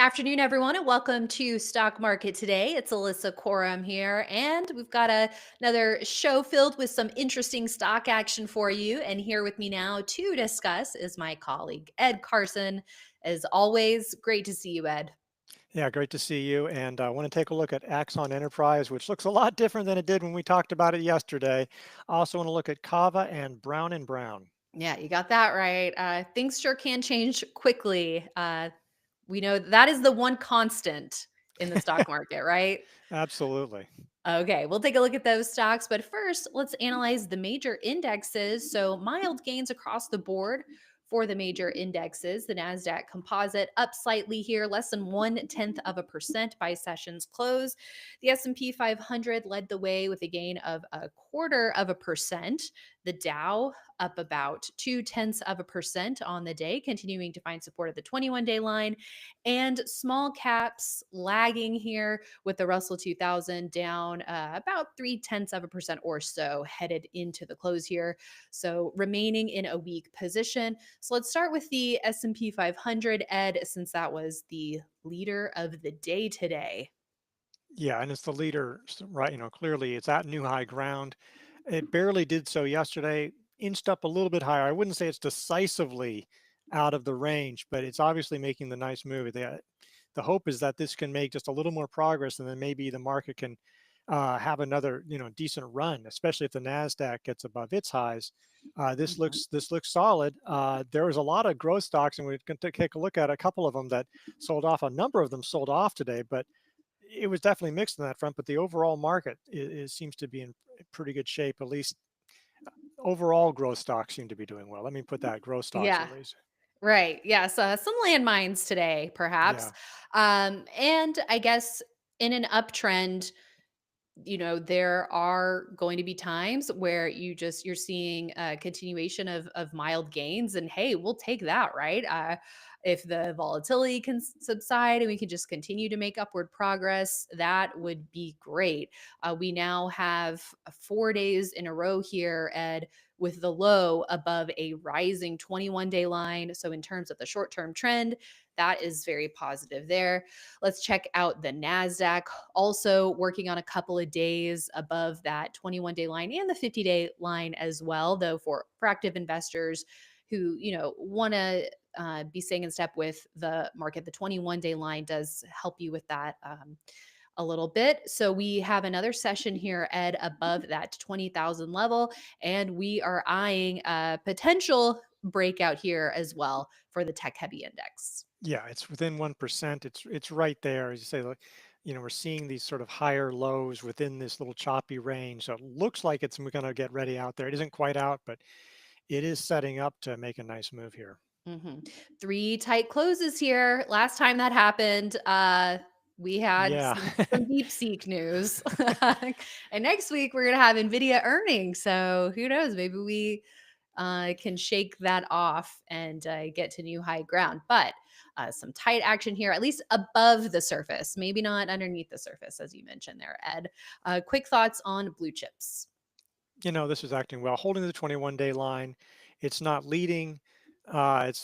afternoon, everyone, and welcome to Stock Market Today. It's Alyssa Coram here, and we've got another show filled with some interesting stock action for you. And here with me now to discuss is my colleague, Ed Carson. As always, great to see you, Ed. Yeah, great to see you. And I want to take a look at Axon Enterprise, which looks a lot different than it did when we talked about it yesterday. I also want to look at Cava and Brown and Brown. Yeah, you got that right. Things sure can change quickly. We know that is the one constant in the stock market, right? Absolutely. Okay, we'll take a look at those stocks. But first, let's analyze the major indexes. So, mild gains across the board for the major indexes. The NASDAQ composite up slightly here, less than 0.1% by session's close. The S&P 500 led the way with a gain of 0.25%. The Dow up about 0.2% on the day, continuing to find support at the 21-day line. And small caps lagging here with the Russell 2000 down about 0.3% or so headed into the close here. So remaining in a weak position. So let's start with the S&P 500, Ed, since that was the leader of the day today. Yeah, and it's the leader, right? Clearly it's at new high ground. It barely did so yesterday, inched up a little bit higher. I wouldn't say it's decisively out of the range, but it's obviously making the nice move. The hope is that this can make just a little more progress, and then maybe the market can have another decent run, especially if the Nasdaq gets above its highs. Mhm. This looks solid. There was a lot of growth stocks, and we're going to take a look at a couple of them that sold off. A number of them sold off today, but it was definitely mixed on that front. But the overall market seems to be in pretty good shape. At least overall, growth stocks seem to be doing well. Let me put that growth stocks Yeah. at least. Right. Yeah. So some landmines today, perhaps. Yeah. And I guess in an uptrend, there are going to be times where you're seeing a continuation of mild gains, and hey, we'll take that, right? If the volatility can subside and we can just continue to make upward progress, that would be great. We now have 4 days in a row here, Ed, with the low above a rising 21-day line. So in terms of the short-term trend, that is very positive there. Let's check out the NASDAQ, also working on a couple of days above that 21-day line and the 50-day line as well, though for active investors who, want to be staying in step with the market, the 21-day line does help you with that a little bit. So we have another session here, Ed, above that 20,000 level, and we are eyeing a potential breakout here as well for the tech heavy index. Yeah, it's within 1%. It's right there. As you say, like, we're seeing these sort of higher lows within this little choppy range. So it looks like it's going to get ready out there. It isn't quite out, but it is setting up to make a nice move here. Mhm. 3 tight closes here. Last time that happened, we had Yeah. some DeepSeek news. And next week, we're gonna have NVIDIA earnings, so who knows? Maybe we, can shake that off and, get to new high ground, but, some tight action here, at least above the surface, maybe not underneath the surface, as you mentioned there, Ed. Quick thoughts on blue chips. This is acting well, holding the 21-day line. It's not leading, but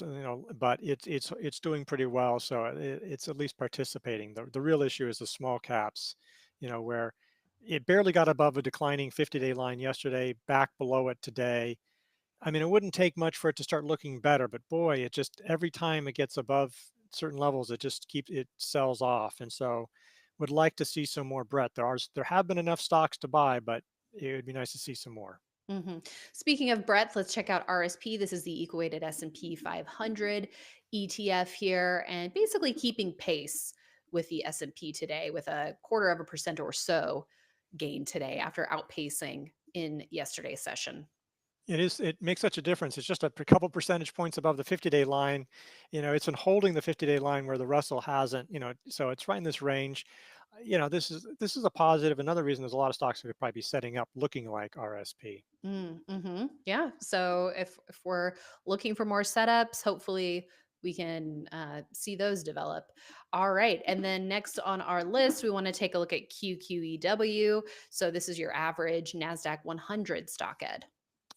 it's doing pretty well. So it's at least participating. The real issue is the small caps, where it barely got above a declining 50-day line yesterday, back below it today. I mean, it wouldn't take much for it to start looking better, but boy, it just every time it gets above certain levels, it sells off. And so would like to see some more breadth. There have been enough stocks to buy, but it would be nice to see some more. Mhm. Speaking of breadth, let's check out RSP. This is the equal-weighted S&P 500 ETF here, and basically keeping pace with the S&P today with a 0.25% or so gain today after outpacing in yesterday's session. It makes such a difference. It's just a couple percentage points above the 50-day line. It's been holding the 50-day line where the Russell hasn't, so it's right in this range. This is a positive. Another reason there's a lot of stocks that could probably be setting up looking like RSP. Yeah. So if we're looking for more setups, hopefully we can see those develop. All right. And then next on our list, we want to take a look at QQEW. So this is your average NASDAQ 100 stock, Ed.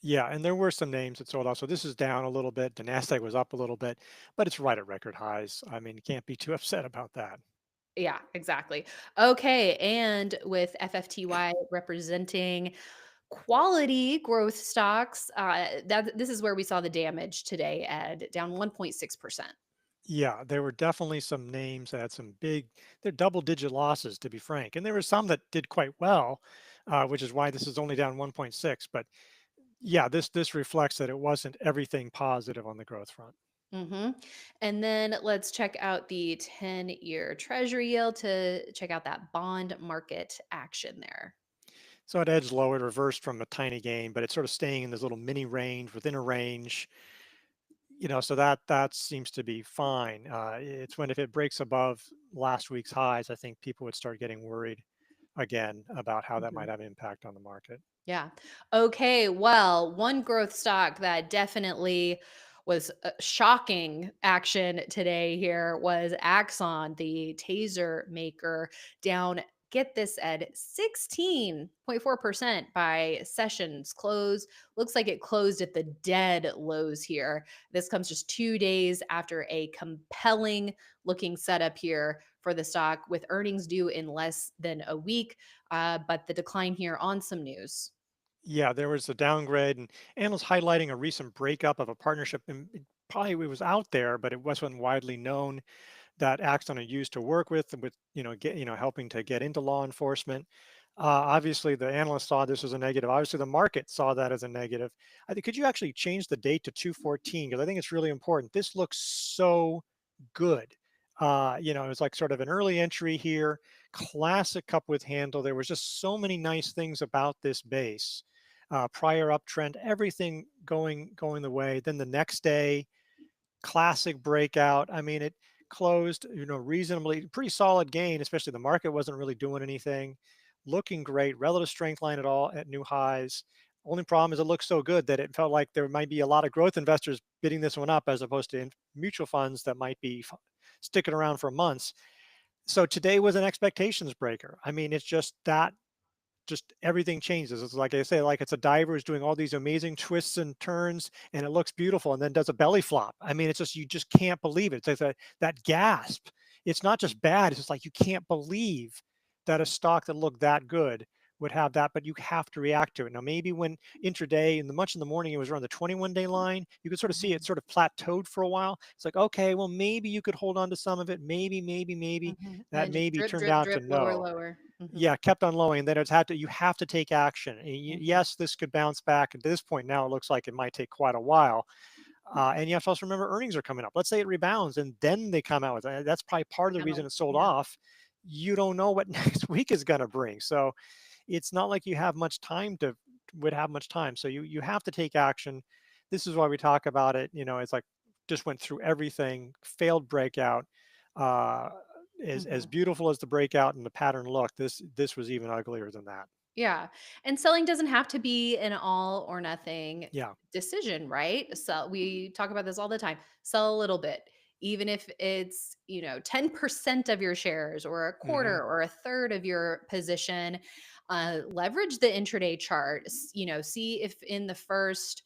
Yeah, and there were some names that sold off. So this is down a little bit. The Nasdaq was up a little bit, but it's right at record highs. I mean, you can't be too upset about that. Yeah, exactly. Okay, and with FFTY representing quality growth stocks, that this is where we saw the damage today, Ed, down 1.6%. Yeah, there were definitely some names that had some big, they're double digit losses, to be frank. And there were some that did quite well, which is why this is only down 1.6. But yeah, this reflects that it wasn't everything positive on the growth front. Mhm. And then let's check out the 10-year treasury yield to check out that bond market action there. So it edged lower, it reversed from a tiny gain, but it's sort of staying in this little mini range within a range. So that seems to be fine. It's when if it breaks above last week's highs, I think people would start getting worried again about how that Mhm. might have impact on the market. Yeah. Okay. Well, one growth stock that definitely was shocking action today here was Axon, the taser maker, down, get this, Ed, 16.4% by sessions close. Looks like it closed at the dead lows here. This comes just 2 days after a compelling looking setup here for the stock with earnings due in less than a week. But the decline here on some news. Yeah, there was a downgrade, and analysts highlighting a recent breakup of a partnership. And probably it was out there, but it wasn't widely known that Axon had used to work with helping to get into law enforcement. Obviously, the analysts saw this as a negative. Obviously, the market saw that as a negative. I think could you actually change the date to 214 because I think it's really important. This looks so good. It's like sort of an early entry here, classic cup with handle. There was just so many nice things about this base. Prior uptrend, everything going the way. Then the next day, classic breakout. I mean, it closed, reasonably pretty solid gain, especially the market wasn't really doing anything. Looking great, relative strength line at all at new highs. Only problem is it looks so good that it felt like there might be a lot of growth investors bidding this one up as opposed to mutual funds that might be sticking around for months. So today was an expectations breaker. I mean, it's just everything changes. It's like I say, like it's a diver who's doing all these amazing twists and turns, and it looks beautiful, and then does a belly flop. I mean, it's just you just can't believe it. It's like that gasp. It's not just bad. It's just like you can't believe that a stock that looked that good would have that, but you have to react to it. Now, maybe when intraday in the much in the morning, it was around the 21-day line, you could sort of see it Mhm, sort of plateaued for a while. It's like, okay, well, maybe you could hold on to some of it. Maybe mhm. that And just maybe drip, turned drip, out to drip, lower, no. lower. Mhm, Yeah, kept on lowering, and then it's had to you have to take action. And mhm, yes, this could bounce back. At this point now, it looks like it might take quite a while. And you have to also remember earnings are coming up. Let's say it rebounds and then they come out with that's probably part of the reason that'll it sold yeah, off. You don't know what next week is going to bring. So it's not like you have much time to would have much time. So you have to take action. This is why we talk about it. It's like just went through everything, failed breakout. Uh, as mhm. beautiful as the breakout and the pattern looked, this was even uglier than that. Yeah, and selling doesn't have to be an all or nothing Yeah. decision, right? So we talk about this all the time. Sell a little bit, even if it's, 10% of your shares or a Hmm. quarter or a third of your position. Leverage the intraday chart. See if in the first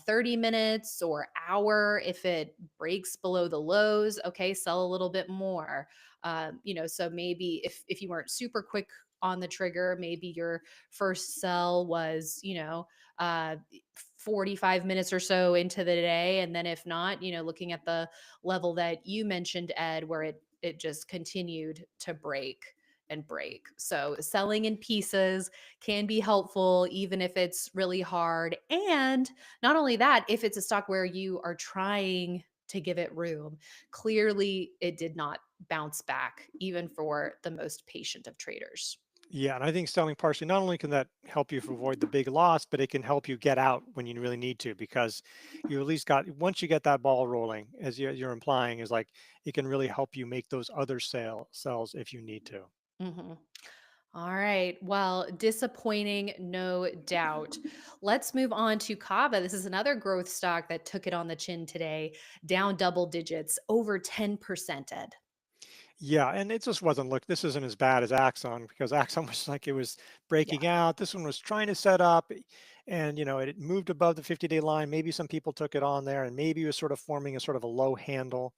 30 minutes or hour, if it breaks below the lows, okay, sell a little bit more. So maybe if you weren't super quick on the trigger. Maybe your first sell was, 45 minutes or so into the day. And then if not, looking at the level that you mentioned, Ed, where it just continued to break and break. So selling in pieces can be helpful, even if it's really hard. And not only that, if it's a stock where you are trying to give it room, clearly it did not bounce back, even for the most patient of traders. Yeah, and I think selling partially not only can that help you avoid the big loss, but it can help you get out when you really need to because you at least got once you get that ball rolling, as you're implying, is like it can really help you make those other sells if you need to. Mhm. All right. Well, disappointing, no doubt. Let's move on to Cava. This is another growth stock that took it on the chin today, down double digits, over 10%, Ed. Yeah, and it just wasn't look. This isn't as bad as Axon because Axon was like it was Yeah. breaking out. This one was trying to set up. and it moved above the 50-day line. Maybe some people took it on there, and maybe it was sort of forming a sort of a low handle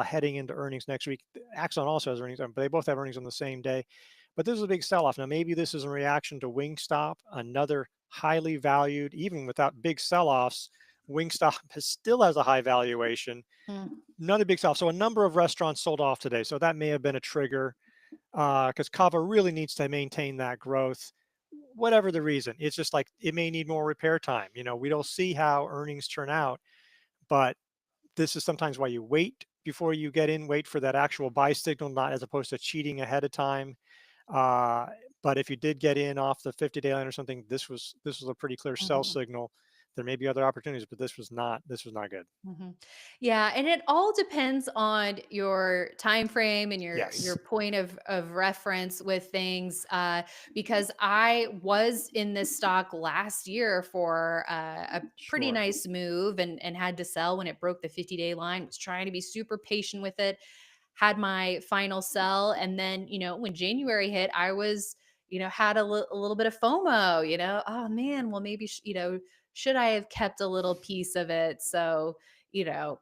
heading into earnings next week. Axon also has earnings, but they both have earnings on the same day. But this is a big sell-off. Now, maybe this is a reaction to Wingstop, another highly valued, even without big sell-offs. Wingstop still has a high valuation. Mm, Another big sell-off. So a number of restaurants sold off today. So that may have been a trigger because Cava really needs to maintain that growth. Whatever the reason, it's just like it may need more repair time. We don't see how earnings turn out, but this is sometimes why you wait before you get in, wait for that actual buy signal, not as opposed to cheating ahead of time. Uh, but if you did get in off the 50-day line or something, this was a pretty clear sell mhm. signal. There may be other opportunities, but this was not good. Mhm. Yeah, and it all depends on your time frame and your Yes, point of reference with things. Because I was in this stock last year for a pretty sure. nice move and had to sell when it broke the 50-day line. Was trying to be super patient with it. Had my final sell, and then when January hit, I was had a little bit of FOMO. Oh man, well maybe should I have kept a little piece of it? So you know,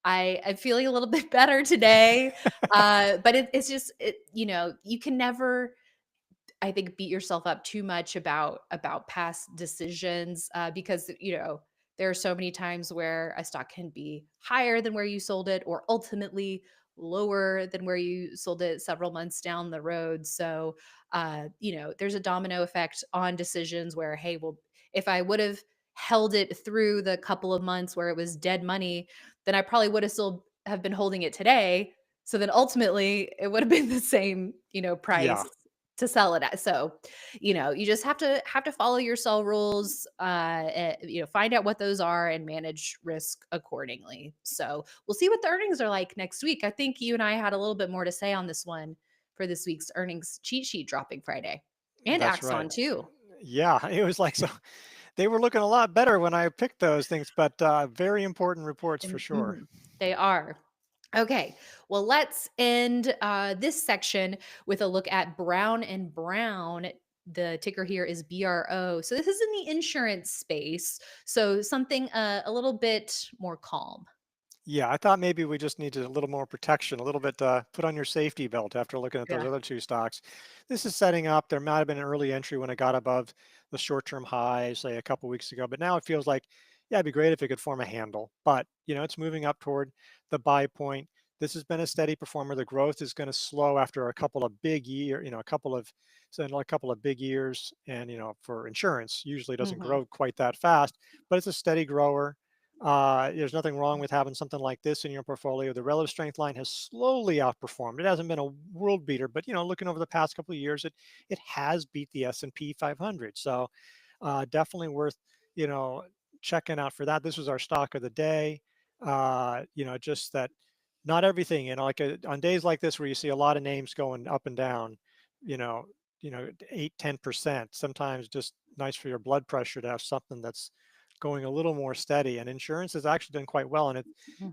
I'm feeling a little bit better today. But it's just you can never, I think, beat yourself up too much about past decisions, because there are so many times where a stock can be higher than where you sold it, or ultimately lower than where you sold it several months down the road. So, there's a domino effect on decisions where, hey, well, if I would have held it through the couple of months where it was dead money, then I probably would have still have been holding it today. So then ultimately it would have been the same, Yeah, price to sell it at. So, you just have to follow your sell rules, find out what those are and manage risk accordingly. So, we'll see what the earnings are like next week. I think you and I had a little bit more to say on this one for this week's earnings cheat sheet dropping Friday. And that's right. Axon too. Yeah, it was like so. They were looking a lot better when I picked those things, but very important reports for And sure. they are. Okay, well, let's end this section with a look at Brown and Brown. The ticker here is BRO. So this is in the insurance space. So something a little bit more calm. Yeah, I thought maybe we just needed a little more protection, a little bit put on your safety belt after looking at those Yeah. other two stocks. This is setting up. There might have been an early entry when it got above the short-term high, say a couple weeks ago, but now it feels like, yeah, it'd be great if it could form a handle. But it's moving up toward the buy point. This has been a steady performer. The growth is going to slow after a couple of big year, a couple of big years, and for insurance, usually doesn't Hmm. grow quite that fast, but it's a steady grower. There's nothing wrong with having something like this in your portfolio. The relative strength line has slowly outperformed. It hasn't been a world beater, but looking over the past couple of years, it has beat the S&P 500. So definitely worth you know checking out for that. This was our stock of the day. Just that not everything. Like on days like this where you see a lot of names going up and down, you know, 8, 10%. Sometimes just nice for your blood pressure to have something that's going a little more steady. And insurance has actually done quite well. And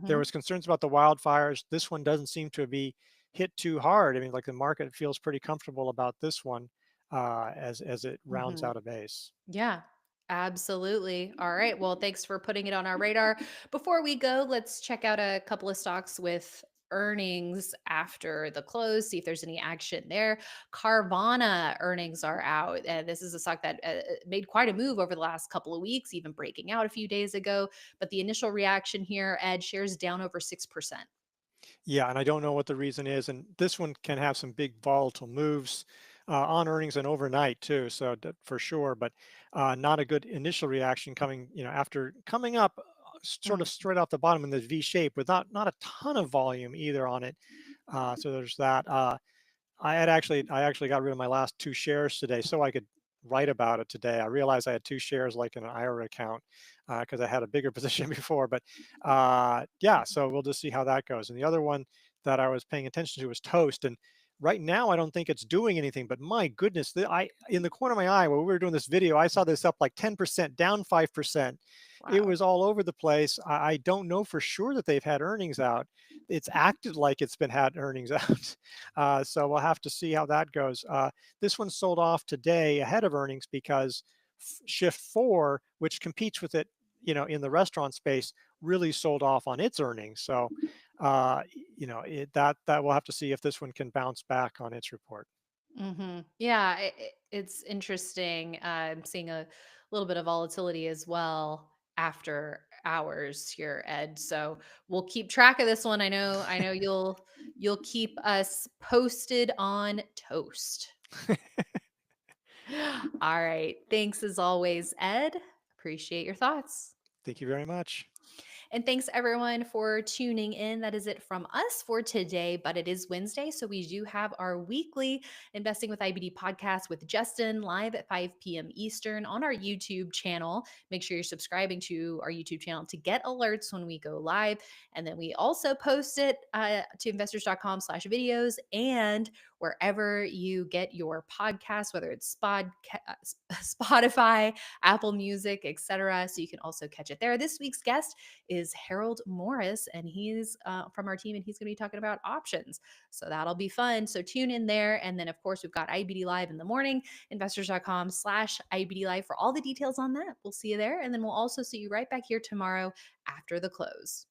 there Hmm. was concerns about the wildfires. This one doesn't seem to be hit too hard. I mean, like the market feels pretty comfortable about this one as it rounds Hmm. out a base. Yeah, absolutely. All right. Well, thanks for putting it on our radar. Before we go, let's check out a couple of stocks with earnings after the close, see if there's any action there. Carvana earnings are out. And this is a stock that made quite a move over the last couple of weeks, even breaking out a few days ago. But the initial reaction here, Ed, shares down over 6%. Yeah, and I don't know what the reason is. And this one can have some big volatile moves on earnings and overnight too. So for sure, but not a good initial reaction coming, after coming up sort of Mm, straight off the bottom in this V shape with not a ton of volume either on it. So there's that. I actually got rid of my last two shares today so I could write about it today. I realized I had two shares like in an IRA account because I had a bigger position before. But yeah, so we'll just see how that goes. And the other one that I was paying attention to was Toast. And right now, I don't think it's doing anything. But my goodness, I in the corner of my eye while we were doing this video, I saw this up like 10%, down 5%. It wow. was all over the place. I don't know for sure that they've had earnings out. It's acted like it's been had earnings out. So we'll have to see how that goes. This one sold off today ahead of earnings because Shift 4, which competes with it, in the restaurant space, really sold off on its earnings. So, that we'll have to see if this one can bounce back on its report. Yeah, it's interesting. I'm seeing a little bit of volatility as well after hours here, Ed. So we'll keep track of this one. I know you'll keep us posted on toast. All right. Thanks as always, Ed. Appreciate your thoughts. Thank you very much. And thanks everyone for tuning in. That is it from us for today, but it is Wednesday. So we do have our weekly Investing with IBD podcast with Justin live at 5 p.m. Eastern on our YouTube channel. Make sure you're subscribing to our YouTube channel to get alerts when we go live. And then we also post it to investors.com/videos and wherever you get your podcasts, whether it's Spotify, Apple Music, etc. So you can also catch it there. This week's guest is Harold Morris, and he's from our team, and he's going to be talking about options. So that'll be fun. So tune in there. And then, of course, we've got IBD Live in the morning, investors.com/IBD Live for all the details on that. We'll see you there. And then we'll also see you right back here tomorrow after the close.